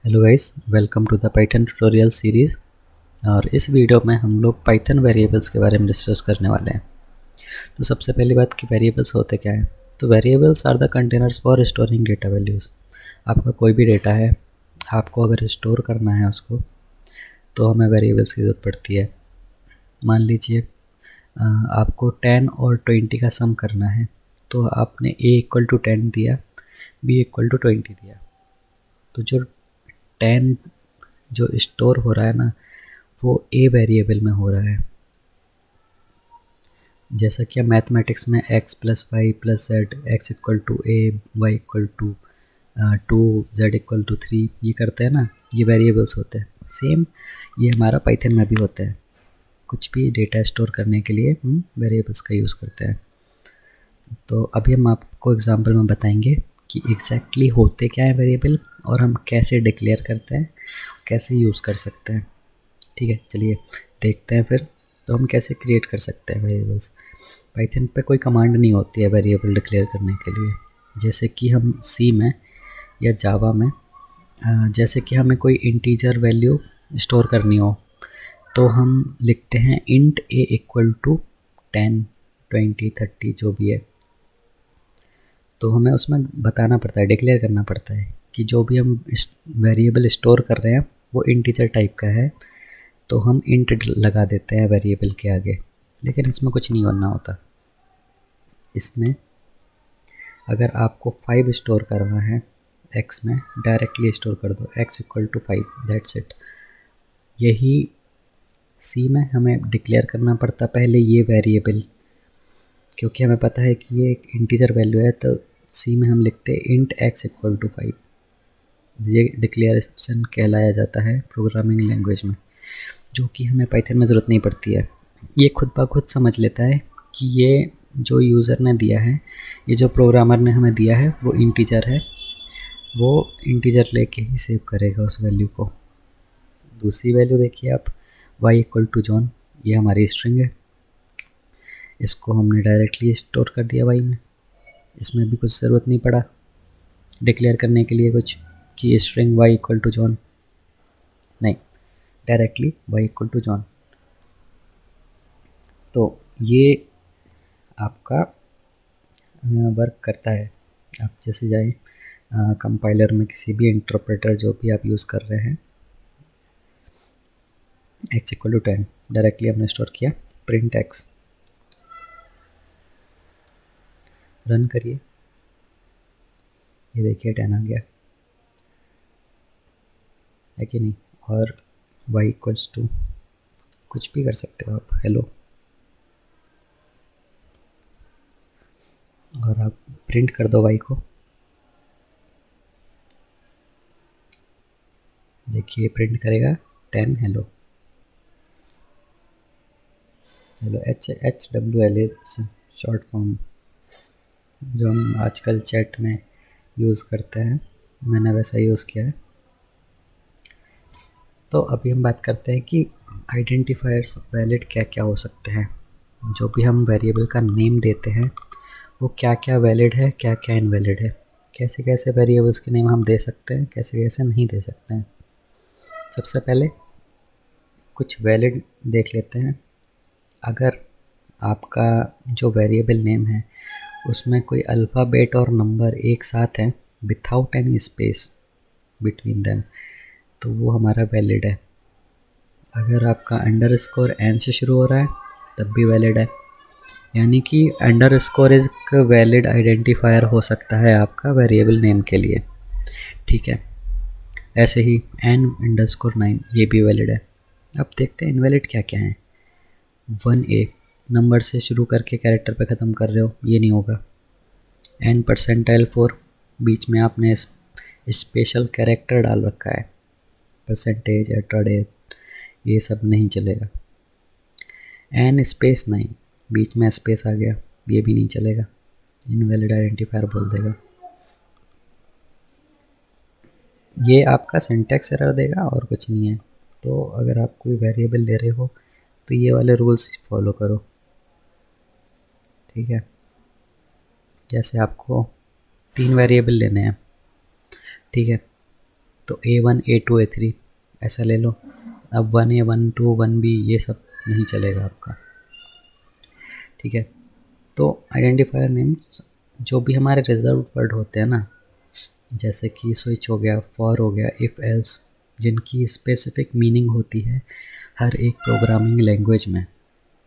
Hello guys, welcome to the Python tutorial series. और इस video में हम लोग पाइथन वेरिएबल्स के बारे में डिस्कस करने वाले हैं। तो सबसे पहली बात कि वेरिएबल्स होते क्या है। तो variables are the containers for storing data values. आपका कोई भी डेटा है, आपको अगर स्टोर करना है उसको, तो हमें वेरिएबल्स की ज़रूरत पड़ती है। मान लीजिए आपको 10 और 20 का सम करना है, तो आपने a इक्वल टू 10 दिया, b इक्वल टू 20 दिया। तो जो 10 जो स्टोर हो रहा है ना, वो ए वेरिएबल में हो रहा है। जैसा कि हम मैथमेटिक्स में x plus y plus z, x equal to a, y equal to 2, z equal to 3 ये करते हैं ना, ये वेरिएबल्स होते हैं। सेम ये हमारा पाइथन में भी होता है। कुछ भी डेटा स्टोर करने के लिए हम वेरिएबल्स का यूज़ करते हैं। तो अभी हम आपको एग्जांपल में बताएंगे कि एग्जैक्टली होते क्या है वेरिएबल, और हम कैसे डिक्लेयर करते हैं, कैसे यूज़ कर सकते हैं। ठीक है, चलिए देखते हैं फिर। तो हम कैसे क्रिएट कर सकते हैं वेरिएबल्स। पाइथन पे कोई कमांड नहीं होती है वेरिएबल डिक्लेयर करने के लिए। जैसे कि हम सी में या जावा में जैसे कि हमें कोई इंटीजर वैल्यू स्टोर करनी हो, तो हम लिखते हैं इंट ए इक्वल टू 10, 20, 30 जो भी है। तो हमें उसमें बताना पड़ता है, डिक्लेयर करना पड़ता है कि जो भी हम वेरिएबल स्टोर कर रहे हैं वो इंटीजर टाइप का है, तो हम इंट लगा देते हैं वेरिएबल के आगे। लेकिन इसमें कुछ नहीं करना होता। इसमें अगर आपको 5 स्टोर करना है x में, डायरेक्टली स्टोर कर दो x equal to 5, that's it. यही c में हमें डिक्लेयर करना पड़ता पहले ये वेरिएबल, क्योंकि हमें पता है कि ये एक इंटीजर वैल्यू है। तो c में हम लिखते हैं इंट x इक्वल टू 5। ये डिक्लेरेशन कहलाया जाता है प्रोग्रामिंग लैंग्वेज में, जो कि हमें पाइथन में ज़रूरत नहीं पड़ती है। ये खुद ब खुद समझ लेता है कि ये जो यूज़र ने दिया है, ये जो प्रोग्रामर ने हमें दिया है वो इंटीजर है, वो इंटीजर लेके ही सेव करेगा उस वैल्यू को। दूसरी वैल्यू देखिए आप, y इक्वल टू जॉन, ये हमारी स्ट्रिंग है। इसको हमने डायरेक्टली स्टोर कर दिया y में। इसमें भी कुछ ज़रूरत नहीं पड़ा डिक्लेयर करने के लिए कुछ कि string y equal to John, नहीं, directly y equal to John. तो ये आपका वर्क करता है। आप जैसे जाएं कंपाइलर में, किसी भी इंटरप्रेटर जो भी आप यूज़ कर रहे हैं, x इक्वल टू 10 डायरेक्टली हमने स्टोर किया, प्रिंट x, रन करिए, ये देखिए 10 आ गया है कि नहीं। और y इक्वल्स टू कुछ भी कर सकते हो आप, हेलो, और आप प्रिंट कर दो y को। देखिए प्रिंट करेगा 10 hello. Hello HWL short form, जो हम आजकल चैट में यूज़ करते हैं, मैंने वैसा यूज़ किया है। तो अभी हम बात करते हैं कि आइडेंटिफायर्स वैलिड क्या क्या हो सकते हैं। जो भी हम वेरिएबल का नेम देते हैं वो क्या क्या वैलिड है, क्या क्या इनवैलिड है, कैसे कैसे वेरिएबल्स के नेम हम दे सकते हैं, कैसे कैसे नहीं दे सकते हैं। सबसे पहले कुछ वैलिड देख लेते हैं। अगर आपका जो वेरिएबल नेम है उसमें कोई अल्फ़ाबेट और नंबर एक साथ हैं without any space between them, तो वो हमारा वैलिड है। अगर आपका अंडरस्कोर एन से शुरू हो रहा है तब भी वैलिड है। यानी कि अंडरस्कोर एक वैलिड आइडेंटिफायर हो सकता है आपका वेरिएबल नेम के लिए। ठीक है, ऐसे ही एन अंडरस्कोर 9 ये भी वैलिड है। अब देखते हैं इनवैलिड क्या क्या है। 1A नंबर से शुरू करके कैरेक्टर पे ख़त्म कर रहे हो, ये नहीं होगा। एन परसेंटाइल 4, बीच में आपने स्पेशल कैरेक्टर डाल रखा है, परसेंटेज, एट्राडेट, ये सब नहीं चलेगा। एन स्पेस 9, बीच में स्पेस आ गया, ये भी नहीं चलेगा, इनवैलिड आइडेंटिफायर बोल देगा। ये आपका सिंटैक्स एरर देगा और कुछ नहीं है। तो अगर आप कोई वेरिएबल ले रहे हो तो ये वाले रूल्स फॉलो करो। ठीक है, जैसे आपको 3 वेरिएबल लेने हैं, ठीक है, तो A1 A2 A3 ऐसा ले लो। अब 1A 1 2 1B ये सब नहीं चलेगा आपका, ठीक है। तो आइडेंटिफायर नेम जो भी हमारे रिजर्व वर्ड होते हैं ना, जैसे कि स्विच हो गया, फॉर हो गया, इफ़ एल्स, जिनकी स्पेसिफिक मीनिंग होती है हर एक प्रोग्रामिंग लैंग्वेज में,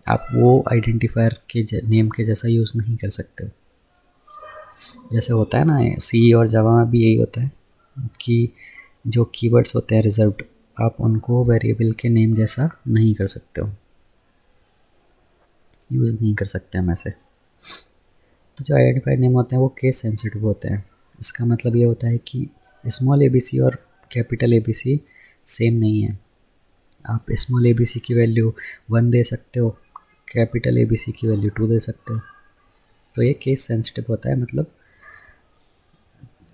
आप वो आइडेंटिफायर के नेम के जैसा यूज़ नहीं कर सकते हो। जैसे होता है ना सी और जावा में भी यही होता है कि जो कीवर्ड्स होते हैं रिजर्व्ड, आप उनको वेरिएबल के नेम जैसा नहीं कर सकते हो, यूज़ नहीं कर सकते हम ऐसे। तो जो आइडेंटिफाइड नेम होते हैं वो केस सेंसिटिव होते हैं। इसका मतलब ये होता है कि स्मॉल ABC और कैपिटल ABC सेम नहीं है। आप स्मॉल ABC की वैल्यू 1 दे सकते हो, कैपिटल ABC की वैल्यू 2 दे सकते हो। तो ये केस सेंसिटिव होता है, मतलब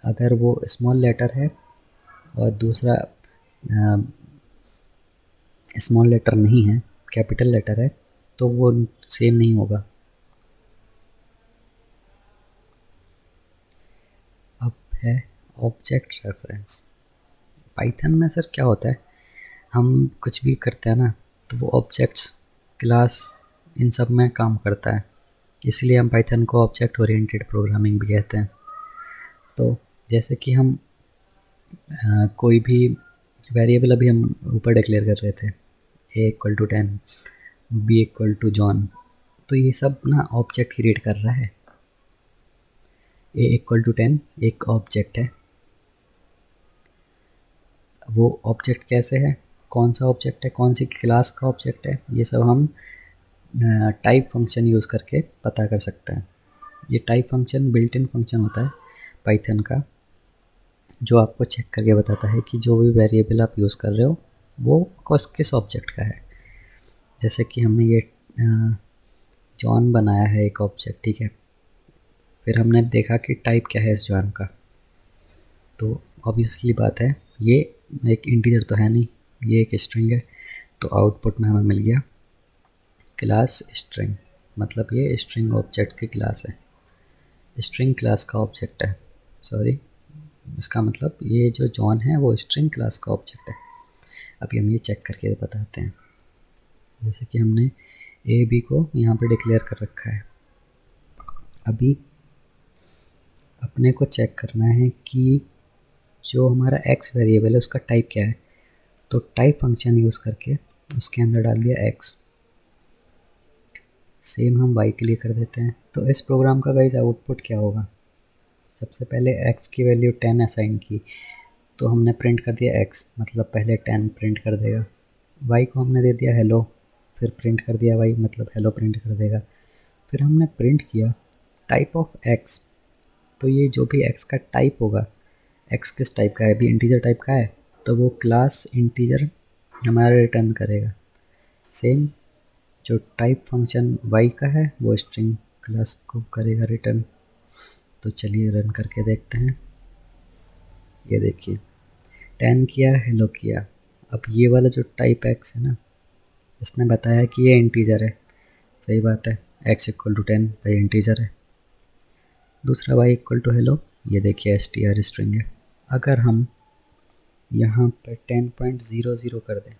अगर वो स्मॉल लेटर है और दूसरा स्मॉल लेटर नहीं है, कैपिटल लेटर है, तो वो सेम नहीं होगा। अब है ऑब्जेक्ट रेफरेंस। पाइथन में सर क्या होता है, हम कुछ भी करते हैं ना तो वो ऑब्जेक्ट्स, क्लास, इन सब में काम करता है, इसलिए हम पाइथन को ऑब्जेक्ट ओरिएंटेड प्रोग्रामिंग भी कहते हैं। तो जैसे कि हम कोई भी वेरिएबल अभी हम ऊपर डिक्लेयर कर रहे थे, A = 10, B = जॉन, तो ये सब ना ऑब्जेक्ट क्रिएट कर रहा है। A = 10 एक ऑब्जेक्ट है। वो ऑब्जेक्ट कैसे है, कौन सा ऑब्जेक्ट है, कौन सी क्लास का ऑब्जेक्ट है, ये सब हम टाइप फंक्शन यूज़ करके पता कर सकते हैं। ये type function built in function होता है पाइथन का, जो आपको चेक करके बताता है कि जो भी वेरिएबल आप यूज़ कर रहे हो वो किस ऑब्जेक्ट का है। जैसे कि हमने ये जॉन बनाया है एक ऑब्जेक्ट, ठीक है। फिर हमने देखा कि टाइप क्या है इस जॉन का, तो ऑब्वियसली बात है ये एक इंटीजर तो है नहीं, ये एक स्ट्रिंग है। तो आउटपुट में हमें मिल गया क्लास स्ट्रिंग, मतलब ये स्ट्रिंग ऑब्जेक्ट की क्लास है, स्ट्रिंग क्लास का ऑब्जेक्ट है, सॉरी। इसका मतलब ये जो जॉन है वो स्ट्रिंग क्लास का ऑब्जेक्ट है। अभी हम ये चेक करके बताते हैं। जैसे कि हमने AB को यहाँ पे डिक्लेयर कर रखा है। अभी अपने को चेक करना है कि जो हमारा x वेरिएबल है उसका टाइप क्या है। तो टाइप फंक्शन यूज़ करके उसके अंदर डाल दिया x, सेम हम y के लिए कर देते हैं। तो इस प्रोग्राम का गाइस आउटपुट क्या होगा, सबसे पहले x की वैल्यू 10 असाइन की, तो हमने प्रिंट कर दिया x, मतलब पहले 10 प्रिंट कर देगा। y को हमने दे दिया हेलो, फिर प्रिंट कर दिया y, मतलब हेलो प्रिंट कर देगा। फिर हमने प्रिंट किया टाइप ऑफ x, तो ये जो भी x का टाइप होगा, x किस टाइप का है, अभी इंटीजर टाइप का है, तो वो क्लास इंटीजर हमारा रिटर्न करेगा। सेम जो टाइप फंक्शन y का है वो स्ट्रिंग क्लास को करेगा रिटर्न। तो चलिए रन करके देखते हैं। ये देखिए 10 किया, हेलो किया। अब ये वाला जो टाइप x है ना, इसने बताया कि ये इंटीजर है, सही बात है, x = 10 भाई इंटीजर है। दूसरा y = हेलो, ये देखिए str स्ट्रिंग है। अगर हम यहाँ पर 10.00 कर दें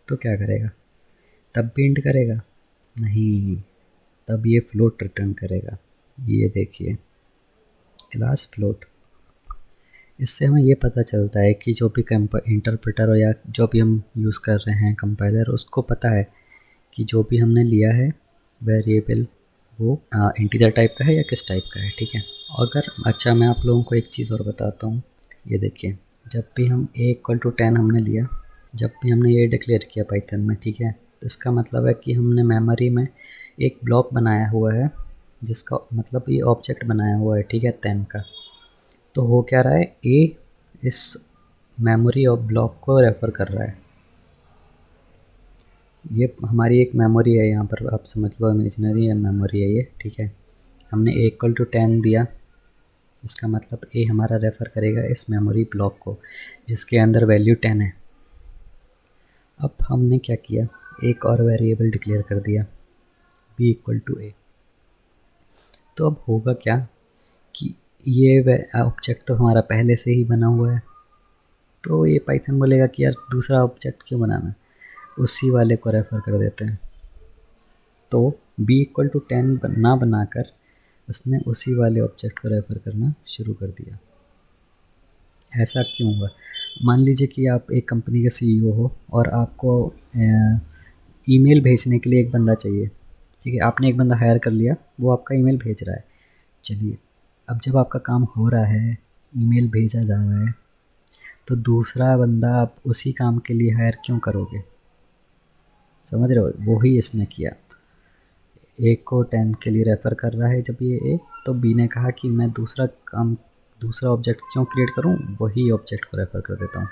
तो क्या करेगा, तब भी इंट करेगा नहीं, तब ये फ्लोट रिटर्न करेगा। ये देखिए क्लास फ्लोट। इससे हमें ये पता चलता है कि जो भी इंटरप्रेटर हो या जो भी हम यूज़ कर रहे हैं कंपाइलर, उसको पता है कि जो भी हमने लिया है वेरिएबल वो इंटीजर टाइप का है या किस टाइप का है, ठीक है। अगर अच्छा मैं आप लोगों को एक चीज़ और बताता हूँ। ये देखिए जब भी हम A = 10 हमने लिया, जब भी हमने ये डिक्लेयर किया पाइथन में, ठीक है, तो इसका मतलब है कि हमने मेमोरी में एक ब्लॉक बनाया हुआ है, जिसका मतलब ये ऑब्जेक्ट बनाया हुआ है, ठीक है, 10 का। तो हो क्या रहा है, ए इस मेमोरी ऑफ ब्लॉक को रेफ़र कर रहा है। ये हमारी एक मेमोरी है, यहाँ पर आप समझ लो इमेजिनरी मेमोरी है ये, ठीक है। हमने A = 10 दिया, इसका मतलब ए हमारा रेफ़र करेगा इस मेमोरी ब्लॉक को जिसके अंदर वैल्यू 10 है। अब हमने क्या किया, एक और वेरिएबल डिक्लेयर कर दिया B = A। तो अब होगा क्या कि ये ऑब्जेक्ट तो हमारा पहले से ही बना हुआ है, तो ये पाइथन बोलेगा कि यार दूसरा ऑब्जेक्ट क्यों बनाना, उसी वाले को रेफ़र कर देते हैं। तो b=10 ना बनाकर उसने उसी वाले ऑब्जेक्ट को रेफ़र करना शुरू कर दिया। ऐसा क्यों हुआ? मान लीजिए कि आप एक कंपनी का सीईओ हो और आपको ईमेल भेजने के लिए एक बंदा चाहिए, ठीक है? आपने एक बंदा हायर कर लिया, वो आपका ईमेल भेज रहा है। चलिए, अब जब आपका काम हो रहा है, ईमेल भेजा जा रहा है, तो दूसरा बंदा आप उसी काम के लिए हायर क्यों करोगे? समझ रहे हो? वही इसने किया। ए को 10 के लिए रेफ़र कर रहा है जब ये ए, तो बी ने कहा कि मैं दूसरा ऑब्जेक्ट क्यों क्रिएट करूं, वही ऑब्जेक्ट को रेफ़र कर देता हूं।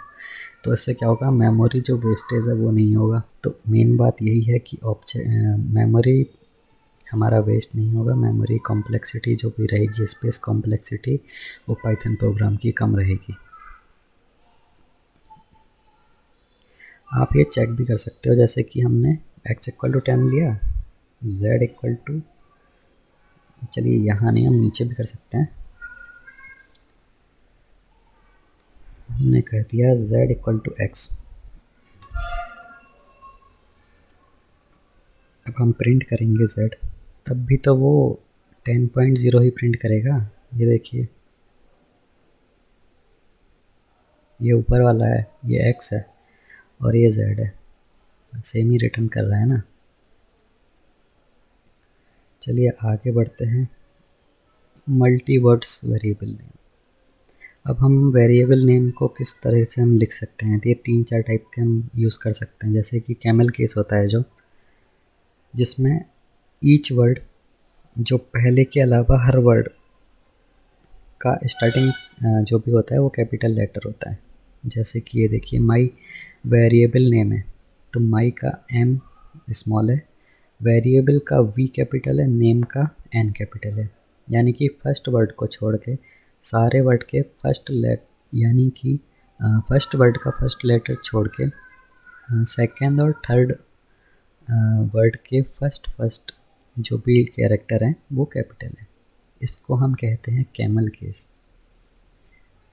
तो इससे क्या होगा, मेमोरी जो वेस्टेज है वो नहीं होगा। तो मेन बात यही है कि मेमोरी हमारा वेस्ट नहीं होगा। मेमोरी कॉम्प्लेक्सिटी जो भी रहेगी, स्पेस कॉम्प्लेक्सिटी, वो पाइथन प्रोग्राम की कम रहेगी। आप ये चेक भी कर सकते हो, जैसे कि हमने x=10 लिया, z=, चलिए यहाँ नहीं, हम नीचे भी कर सकते हैं। हमने कह दिया z=x। अब हम प्रिंट करेंगे z, तब भी तो वो 10.0 ही प्रिंट करेगा। ये देखिए, ये ऊपर वाला है, ये x है और ये z है, सेम ही रिटर्न कर रहा है ना। चलिए आगे बढ़ते हैं। Multi words variable name. अब हम वेरिएबल नेम को किस तरह से हम लिख सकते हैं, तो ये 3-4 टाइप के हम यूज़ कर सकते हैं। जैसे कि कैमल केस होता है, जो जिसमें ईच वर्ड, जो पहले के अलावा हर वर्ड का स्टार्टिंग जो भी होता है वो कैपिटल लेटर होता है। जैसे कि ये देखिए, माई वेरिएबल नेम है, तो माई का एम स्मॉल है, वेरिएबल का वी कैपिटल है, नेम का एन कैपिटल है। यानी कि फर्स्ट वर्ड को छोड़ के सारे वर्ड के यानी कि फर्स्ट वर्ड का फर्स्ट लेटर छोड़ के सेकेंड और थर्ड वर्ड के फर्स्ट जो भी कैरेक्टर हैं वो कैपिटल है। इसको हम कहते हैं कैमल केस।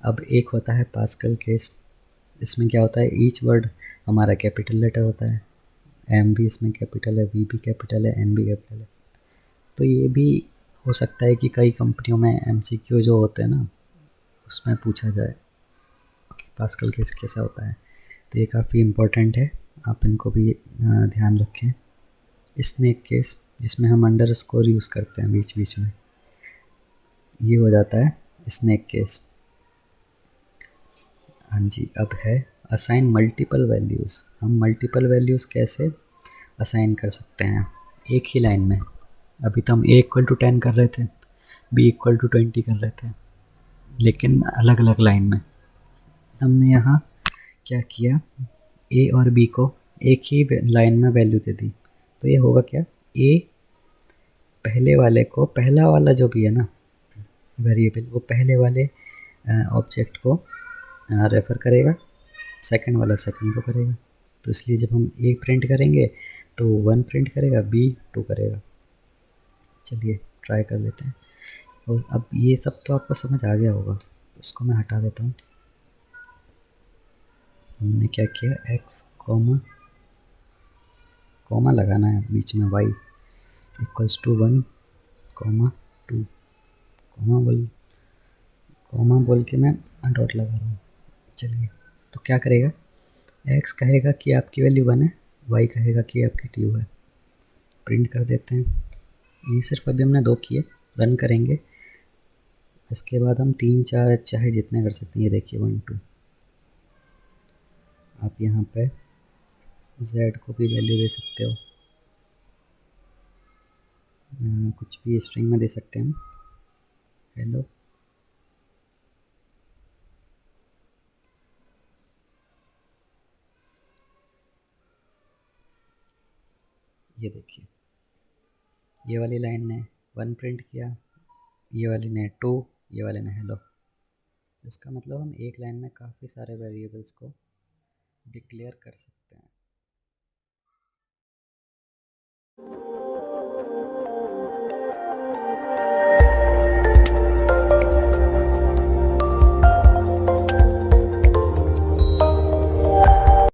अब एक होता है पास्कल केस। इसमें क्या होता है, ईच वर्ड हमारा कैपिटल लेटर होता है, एम भी इसमें कैपिटल है, वी भी कैपिटल है, एन भी कैपिटल है। तो ये भी हो सकता है कि कई कंपनियों में एमसीक्यू जो होते हैं ना, उसमें पूछा जाए कि पास्कल केस कैसा होता है। तो ये काफ़ी इम्पोर्टेंट है, आप इनको भी ध्यान रखें। स्नेक केस, जिसमें हम अंडरस्कोर यूज़ करते हैं बीच बीच में, ये हो जाता है स्नेक केस। हाँ जी, अब है असाइन मल्टीपल वैल्यूज़। हम मल्टीपल वैल्यूज़ कैसे असाइन कर सकते हैं एक ही लाइन में। अभी तो हम a=10 कर रहे थे, b=20 कर रहे थे, लेकिन अलग अलग लाइन में। हमने यहाँ क्या किया, a और b को एक ही लाइन में वैल्यू दे दी। तो ये होगा क्या, a पहले वाले को, पहला वाला जो भी है ना वेरिएबल, वो पहले वाले ऑब्जेक्ट को रेफ़र करेगा, सेकंड वाला सेकंड को करेगा। तो इसलिए जब हम ए प्रिंट करेंगे तो 1 प्रिंट करेगा, बी 2 करेगा। चलिए ट्राई कर लेते हैं। और अब ये सब तो आपको समझ आ गया होगा, इसको मैं हटा देता हूँ। हमने क्या किया, x कॉमा लगाना है बीच में, y = 1, 2, कॉमा बोल के मैं डॉट लगा रहा हूँ। चलिए, तो क्या करेगा, x कहेगा कि आपकी वैल्यू 1 है, y कहेगा कि आपकी 2 है। प्रिंट कर देते हैं। ये सिर्फ अभी हमने 2 किए, रन करेंगे। इसके बाद हम 3-4 चाहे जितने कर सकते हैं। ये देखिए 1 2, आप यहाँ पे z को भी वैल्यू दे सकते हो, कुछ भी स्ट्रिंग में दे सकते हैं हम, हेलो। ये देखिए, ये वाली लाइन ने 1 प्रिंट किया, ये वाली ने 2, ये वाले ने हेलो। इसका मतलब हम एक लाइन में काफ़ी सारे वेरिएबल्स को डिक्लेयर कर सकते हैं।